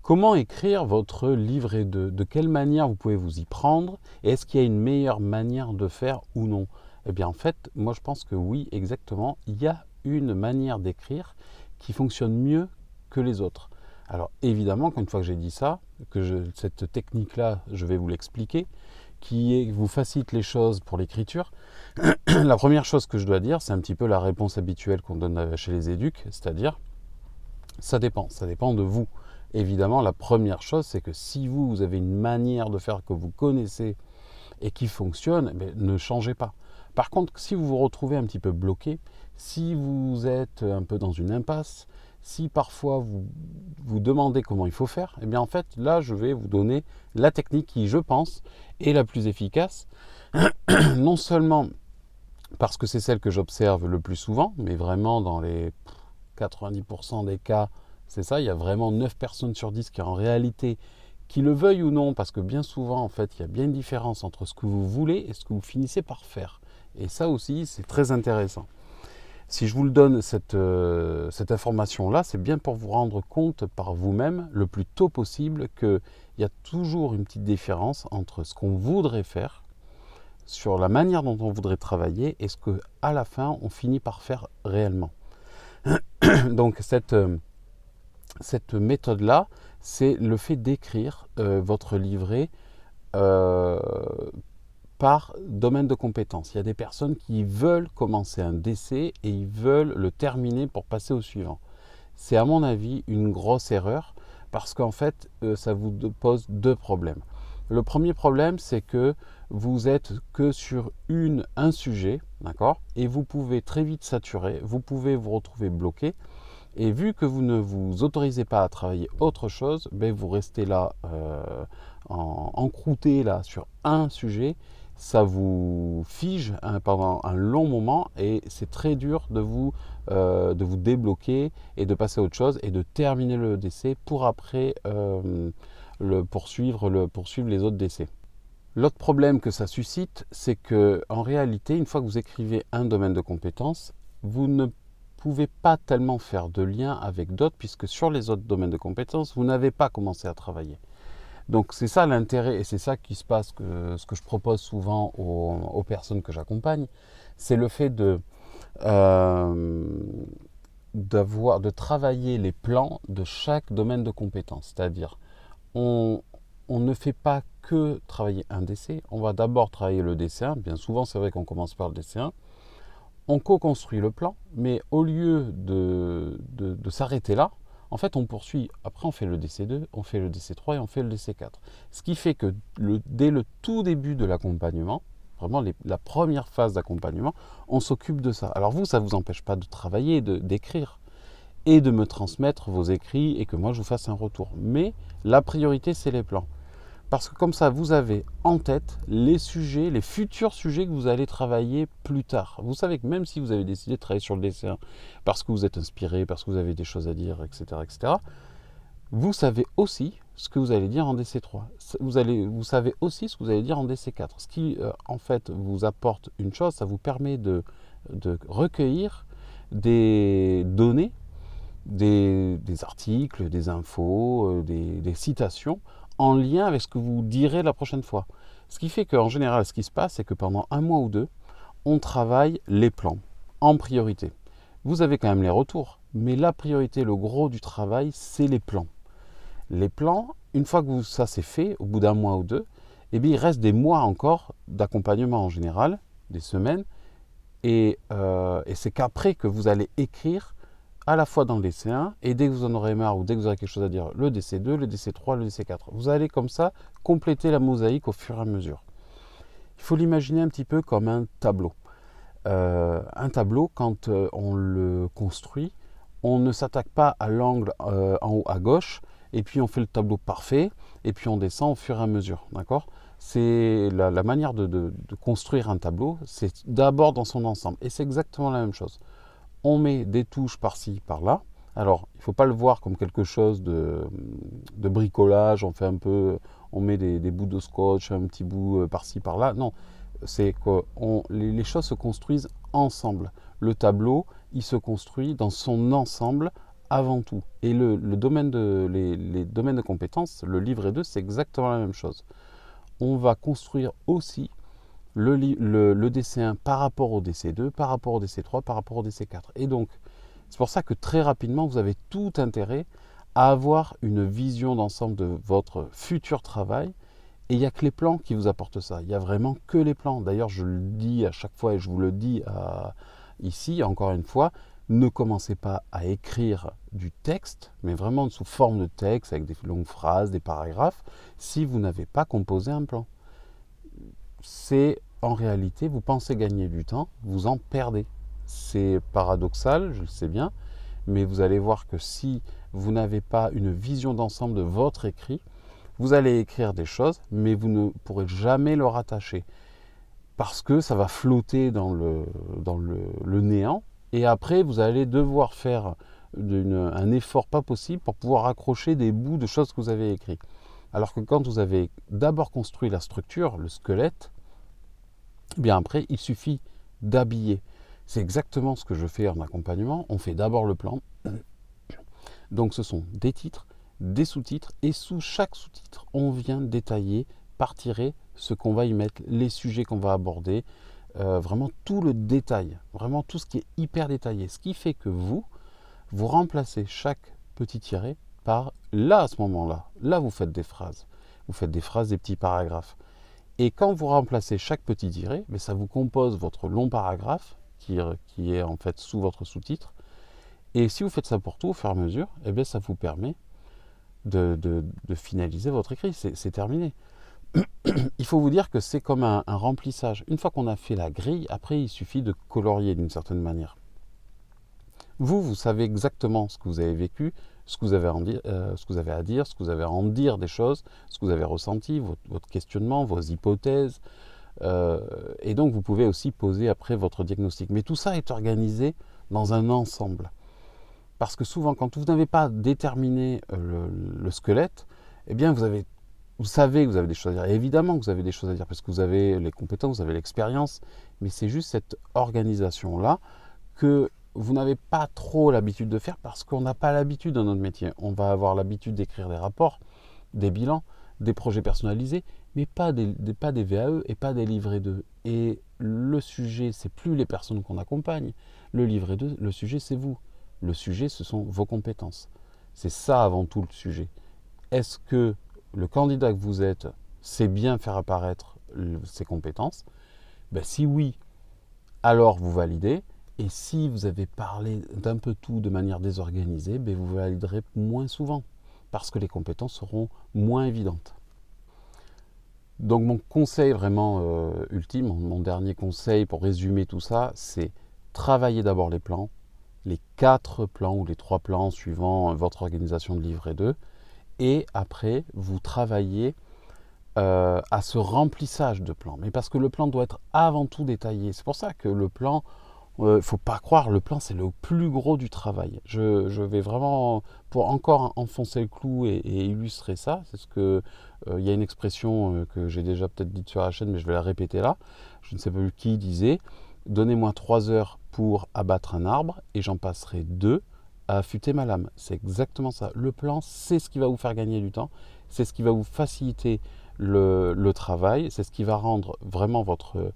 Comment écrire votre livret de quelle manière vous pouvez vous y prendre? Et est-ce qu'il y a une meilleure manière de faire ou non? Eh bien en fait, moi je pense que oui, exactement. Il y a une manière d'écrire qui fonctionne mieux que les autres. Alors évidemment, qu'une fois que j'ai dit ça, cette technique-là, je vais vous l'expliquer, vous facilite les choses pour l'écriture. La première chose que je dois dire, c'est un petit peu la réponse habituelle qu'on donne chez les éduques, c'est-à-dire ça dépend de vous. Évidemment, la première chose, c'est que si vous avez une manière de faire que vous connaissez et qui fonctionne, ne changez pas. Par contre, si vous vous retrouvez un petit peu bloqué, si vous êtes un peu dans une impasse, si parfois vous vous demandez comment il faut faire, en fait, là, je vais vous donner la technique qui, je pense, est la plus efficace. Non seulement parce que c'est celle que j'observe le plus souvent, mais vraiment dans les 90% des cas, c'est ça, il y a vraiment 9 personnes sur 10 qui en réalité, qui le veuillent ou non, parce que bien souvent, en fait, il y a bien une différence entre ce que vous voulez et ce que vous finissez par faire. Et ça aussi, c'est très intéressant. Si je vous le donne, cette information-là, c'est bien pour vous rendre compte par vous-même, le plus tôt possible, qu'il y a toujours une petite différence entre ce qu'on voudrait faire, sur la manière dont on voudrait travailler, et ce qu'à la fin, on finit par faire réellement. Donc cette méthode-là, c'est le fait d'écrire votre livret euh, par domaine de compétence. Il y a des personnes qui veulent commencer un décès et ils veulent le terminer pour passer au suivant. C'est à mon avis une grosse erreur parce qu'en fait, ça vous pose deux problèmes. Le premier problème, c'est que vous êtes que sur un sujet, d'accord, et vous pouvez très vite saturer, vous pouvez vous retrouver bloqué. Et vu que vous ne vous autorisez pas à travailler autre chose, vous restez là, encrouté là, sur un sujet, ça vous fige pendant un long moment et c'est très dur de vous débloquer et de passer à autre chose et de terminer le décès pour après poursuivre les autres décès. L'autre problème que ça suscite, c'est que en réalité, une fois que vous écrivez un domaine de compétences, vous ne pouvez pas tellement faire de lien avec d'autres, puisque sur les autres domaines de compétences, vous n'avez pas commencé à travailler. Donc c'est ça l'intérêt, et c'est ça qui se passe, ce que je propose souvent aux personnes que j'accompagne, c'est le fait de travailler les plans de chaque domaine de compétences. C'est-à-dire, on ne fait pas que travailler un DC, on va d'abord travailler le DC1, bien souvent c'est vrai qu'on commence par le DC1, on co-construit le plan, mais au lieu de s'arrêter là, en fait on poursuit, après on fait le DC2, on fait le DC3 et on fait le DC4. Ce qui fait que dès le tout début de l'accompagnement, vraiment la première phase d'accompagnement, on s'occupe de ça. Alors vous, ça ne vous empêche pas de travailler, d'écrire et de me transmettre vos écrits et que moi je vous fasse un retour. Mais la priorité, c'est les plans. Parce que comme ça, vous avez en tête les sujets, les futurs sujets que vous allez travailler plus tard. Vous savez que même si vous avez décidé de travailler sur le DC1 parce que vous êtes inspiré, parce que vous avez des choses à dire, etc., vous savez aussi ce que vous allez dire en DC3. Vous savez aussi ce que vous allez dire en DC4. Ce qui, en fait, vous apporte une chose, ça vous permet de recueillir des données, des articles, des infos, des citations en lien avec ce que vous direz la prochaine fois. Ce qui fait qu'en général, ce qui se passe, c'est que pendant un mois ou deux, on travaille les plans en priorité. Vous avez quand même les retours, mais la priorité, le gros du travail, c'est les plans. Les plans, une fois que ça c'est fait, au bout d'un mois ou deux, il reste des mois encore d'accompagnement en général, des semaines, et c'est qu'après que vous allez écrire à la fois dans le DC1 et dès que vous en aurez marre ou dès que vous aurez quelque chose à dire, le DC2, le DC3, le DC4. Vous allez comme ça compléter la mosaïque au fur et à mesure. Il faut l'imaginer un petit peu comme un tableau. Un tableau, quand on le construit, on ne s'attaque pas à l'angle en haut à gauche et puis on fait le tableau parfait et puis on descend au fur et à mesure. D'accord ? C'est la manière de construire un tableau, c'est d'abord dans son ensemble. Et c'est exactement la même chose. On met des touches par-ci, par-là. Alors, il ne faut pas le voir comme quelque chose de bricolage, on met des bouts de scotch, un petit bout par-ci, par-là. Non, c'est que les choses se construisent ensemble. Le tableau, il se construit dans son ensemble avant tout. Et les domaines de compétences, le livret 2, c'est exactement la même chose. On va construire aussi le DC1 par rapport au DC2, par rapport au DC3, par rapport au DC4. Et donc, c'est pour ça que très rapidement, vous avez tout intérêt à avoir une vision d'ensemble de votre futur travail. Et il n'y a que les plans qui vous apportent ça. Il n'y a vraiment que les plans. D'ailleurs, je le dis à chaque fois et je vous le dis ici, encore une fois, ne commencez pas à écrire du texte, mais vraiment sous forme de texte, avec des longues phrases, des paragraphes, si vous n'avez pas composé un plan. C'est en réalité, vous pensez gagner du temps, vous en perdez. C'est paradoxal, je le sais bien, mais vous allez voir que si vous n'avez pas une vision d'ensemble de votre écrit, vous allez écrire des choses, mais vous ne pourrez jamais le rattacher parce que ça va flotter dans le néant. Et après, vous allez devoir faire un effort pas possible pour pouvoir accrocher des bouts de choses que vous avez écrites. Alors que quand vous avez d'abord construit la structure, le squelette, bien après, il suffit d'habiller. C'est exactement ce que je fais en accompagnement. On fait d'abord le plan. Donc ce sont des titres, des sous-titres, et sous chaque sous-titre, on vient détailler, par tirer, ce qu'on va y mettre, les sujets qu'on va aborder, vraiment tout le détail, vraiment tout ce qui est hyper détaillé. Ce qui fait que vous remplacez chaque petit tiré par, là à ce moment-là, là vous faites des phrases. Vous faites des phrases, des petits paragraphes. Et quand vous remplacez chaque petit tiré, mais ça vous compose votre long paragraphe, qui est en fait sous votre sous-titre. Et si vous faites ça pour tout, au fur et à mesure, eh bien, ça vous permet de finaliser votre écrit. C'est terminé. Il faut vous dire que c'est comme un remplissage. Une fois qu'on a fait la grille, après, il suffit de colorier d'une certaine manière. Vous savez exactement ce que vous avez vécu, ce que vous avez à dire, ce que vous avez à en dire des choses, ce que vous avez ressenti, votre questionnement, vos hypothèses. Et donc, vous pouvez aussi poser après votre diagnostic. Mais tout ça est organisé dans un ensemble. Parce que souvent, quand vous n'avez pas déterminé le squelette, eh bien, vous savez que vous avez des choses à dire. Et évidemment que vous avez des choses à dire parce que vous avez les compétences, vous avez l'expérience. Mais c'est juste cette organisation-là que vous n'avez pas trop l'habitude de faire parce qu'on n'a pas l'habitude dans notre métier. On va avoir l'habitude d'écrire des rapports, des bilans, des projets personnalisés, mais pas des VAE et pas des livrets 2. Et le sujet, c'est plus les personnes qu'on accompagne. Le livret 2, le sujet, c'est vous. Le sujet, ce sont vos compétences. C'est ça avant tout le sujet. Est-ce que le candidat que vous êtes sait bien faire apparaître ses compétences? Si oui, alors vous validez. Et si vous avez parlé d'un peu tout de manière désorganisée, vous validerez moins souvent parce que les compétences seront moins évidentes. Donc mon conseil vraiment ultime, mon dernier conseil pour résumer tout ça, c'est travailler d'abord les plans, les 4 plans ou les 3 plans suivant votre organisation de livret 2, et après vous travaillez à ce remplissage de plans. Mais parce que le plan doit être avant tout détaillé. C'est pour ça que le plan, il ne faut pas croire, le plan c'est le plus gros du travail. Je vais vraiment, pour encore enfoncer le clou et illustrer ça, c'est ce que, il y a une expression que j'ai déjà peut-être dite sur la chaîne, mais je vais la répéter là. Je ne sais plus qui disait, donnez-moi 3 heures pour abattre un arbre et j'en passerai 2 à affûter ma lame. C'est exactement ça. Le plan, c'est ce qui va vous faire gagner du temps, c'est ce qui va vous faciliter le travail, c'est ce qui va rendre vraiment votre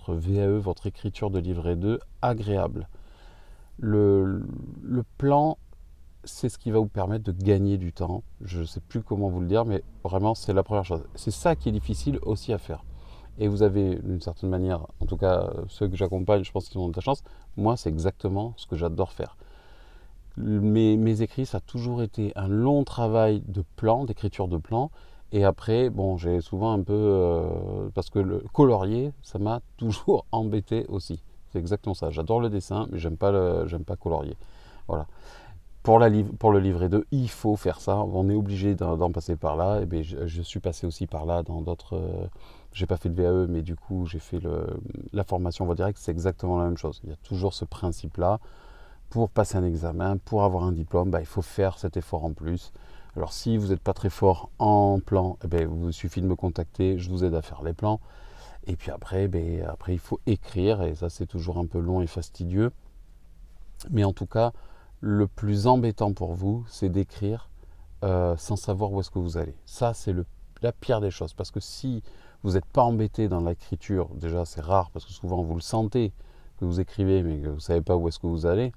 VAE, votre écriture de livret 2 agréable. Le plan, c'est ce qui va vous permettre de gagner du temps. Je ne sais plus comment vous le dire, mais vraiment, c'est la première chose. C'est ça qui est difficile aussi à faire. Et vous avez, d'une certaine manière, en tout cas, ceux que j'accompagne, je pense qu'ils ont de la chance. Moi, c'est exactement ce que j'adore faire. Mes écrits, ça a toujours été un long travail de plan, d'écriture de plan. Et après, j'ai souvent un peu... parce que le colorier, ça m'a toujours embêté aussi. C'est exactement ça. J'adore le dessin, mais j'aime pas colorier. Voilà. Pour le livret 2, il faut faire ça. On est obligé d'en passer par là. Et je suis passé aussi par là dans d'autres... j'ai pas fait de VAE, mais du coup, j'ai fait la formation voie directe. C'est exactement la même chose. Il y a toujours ce principe-là. Pour passer un examen, pour avoir un diplôme, il faut faire cet effort en plus. Alors si vous n'êtes pas très fort en plan, il vous suffit de me contacter, je vous aide à faire les plans. Et puis après, il faut écrire, et ça c'est toujours un peu long et fastidieux. Mais en tout cas, le plus embêtant pour vous, c'est d'écrire sans savoir où est-ce que vous allez. Ça, c'est la pire des choses. Parce que si vous n'êtes pas embêté dans l'écriture, déjà c'est rare parce que souvent vous le sentez que vous écrivez mais que vous ne savez pas où est-ce que vous allez.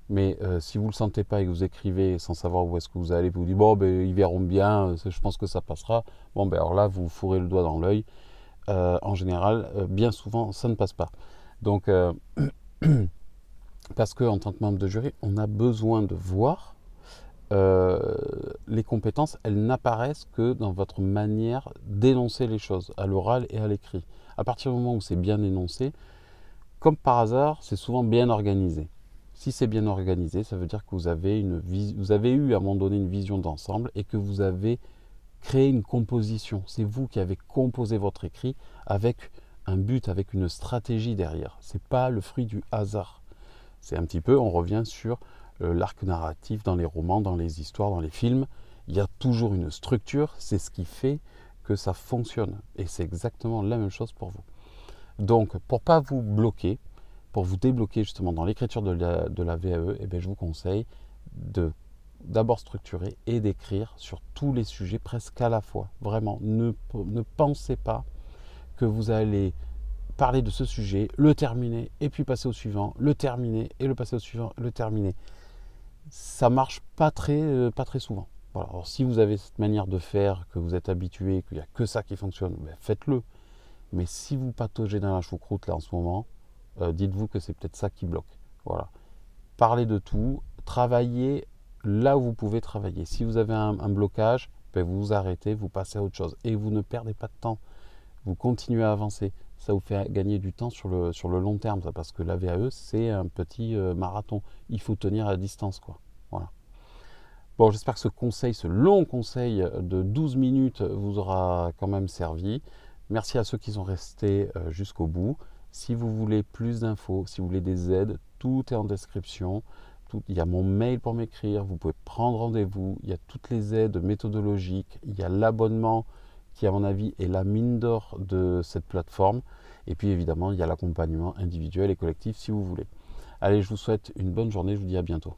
Mais si vous ne le sentez pas et que vous écrivez sans savoir où est-ce que vous allez, vous dites bon ben ils verront bien, je pense que ça passera. Bon ben alors là vous vous fourrez le doigt dans l'œil. En général, bien souvent ça ne passe pas. Donc parce qu'en tant que membre de jury, on a besoin de voir les compétences, elles n'apparaissent que dans votre manière d'énoncer les choses, à l'oral et à l'écrit. À partir du moment où c'est bien énoncé, comme par hasard, c'est souvent bien organisé. Si c'est bien organisé, ça veut dire que vous avez eu à un moment donné une vision d'ensemble et que vous avez créé une composition. C'est vous qui avez composé votre écrit avec un but, avec une stratégie derrière. Ce n'est pas le fruit du hasard. C'est un petit peu, on revient sur l'arc narratif dans les romans, dans les histoires, dans les films. Il y a toujours une structure, c'est ce qui fait que ça fonctionne. Et c'est exactement la même chose pour vous. Donc, pour ne pas vous bloquer, pour vous débloquer justement dans l'écriture de la VAE, eh bien, je vous conseille d'abord structurer et d'écrire sur tous les sujets presque à la fois. Vraiment, ne pensez pas que vous allez parler de ce sujet, le terminer et puis passer au suivant, le terminer et le passer au suivant, le terminer. Ça marche pas très souvent. Voilà. Alors, si vous avez cette manière de faire, que vous êtes habitué, qu'il n'y a que ça qui fonctionne, ben faites-le. Mais si vous pataugez dans la choucroute là en ce moment, dites-vous que c'est peut-être ça qui bloque. Voilà. Parlez de tout, travaillez là où vous pouvez travailler. Si vous avez un blocage, ben vous vous arrêtez, vous passez à autre chose. Et vous ne perdez pas de temps. Vous continuez à avancer. Ça vous fait gagner du temps sur le long terme, ça, parce que la VAE, c'est un petit marathon. Il faut tenir à distance, quoi. Voilà. Bon, j'espère que ce long conseil de 12 minutes vous aura quand même servi. Merci à ceux qui sont restés jusqu'au bout. Si vous voulez plus d'infos, si vous voulez des aides, tout est en description. Il y a mon mail pour m'écrire, vous pouvez prendre rendez-vous. Il y a toutes les aides méthodologiques. Il y a l'abonnement qui, à mon avis, est la mine d'or de cette plateforme. Et puis, évidemment, il y a l'accompagnement individuel et collectif si vous voulez. Allez, je vous souhaite une bonne journée. Je vous dis à bientôt.